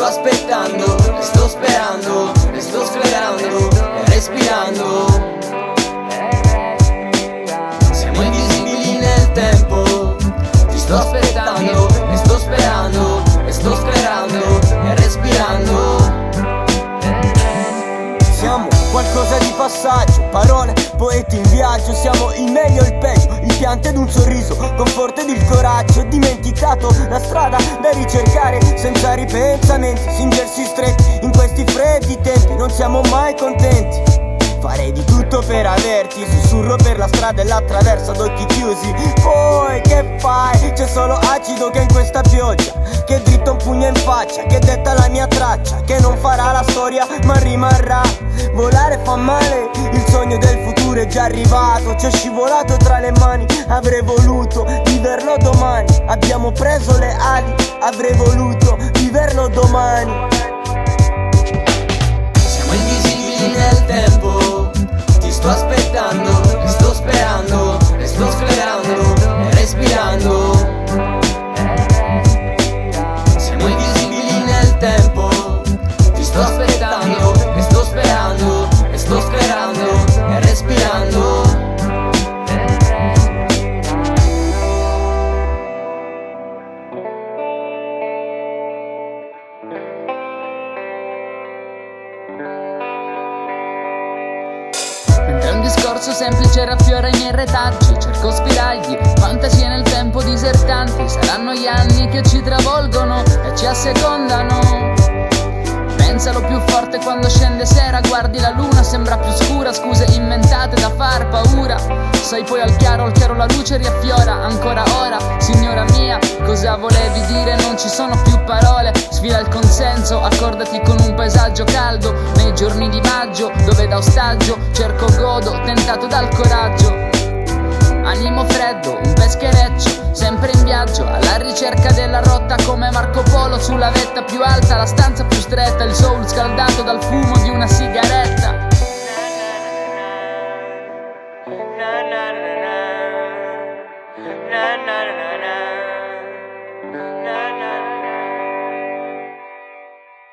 sto aspettando, e sto sperando, e sto sclerando, e respirando. Siamo invisibili nel tempo. Ti sto aspettando, e sto sperando, e sto sclerando, e respirando. Siamo qualcosa di passaggio, parole, poeti in viaggio. Siamo il meglio e il peggio, il pianto ed un sorriso, conforto ed il coraggio. Ho dimenticato la strada da ricercare, senza ripensamenti, singersi stretti in questi freddi tempi. Non siamo mai contenti. Farei di tutto per averti, sussurro per la strada e l'attraverso ad occhi chiusi. Poi che fai? C'è solo acido che in questa pioggia, che dritto un pugno in faccia, che detta la mia traccia, che non farà la storia ma rimarrà. Volare fa male, il sogno del futuro è già arrivato, ci è scivolato tra le mani. Avrei voluto viverlo domani, abbiamo preso le ali, avrei voluto viverlo domani. Siamo invisibili nel tempo. Ti sto aspettando, e sto sperando, e sto sclerando, e respirando. Siamo invisibili nel tempo. Ti sto aspettando, e sto sperando, e sto sclerando, e respirando. Mentre un discorso semplice raffiora i miei retaggi, cerco spiragli, fantasie nel tempo disertanti. Saranno gli anni che ci travolgono e ci assecondano. Pensalo più forte quando scende sera, guardi la luna, sembra più scura. Scuse inventate da far paura. Sai poi al chiaro la luce riaffiora. Ancora ora, signora mia, cosa volevi dire? Non ci sono più parole. Sfila il consenso, accordati con un paesaggio caldo. Nei giorni di maggio, dove da ostaggio cerco godo, tentato dal coraggio. Animo freddo, un peschereccio, sempre in viaggio, alla ricerca della rotta come Marco Polo. Sulla vetta più alta, la stanza più stretta, il soul scaldato dal fumo di una sigaretta.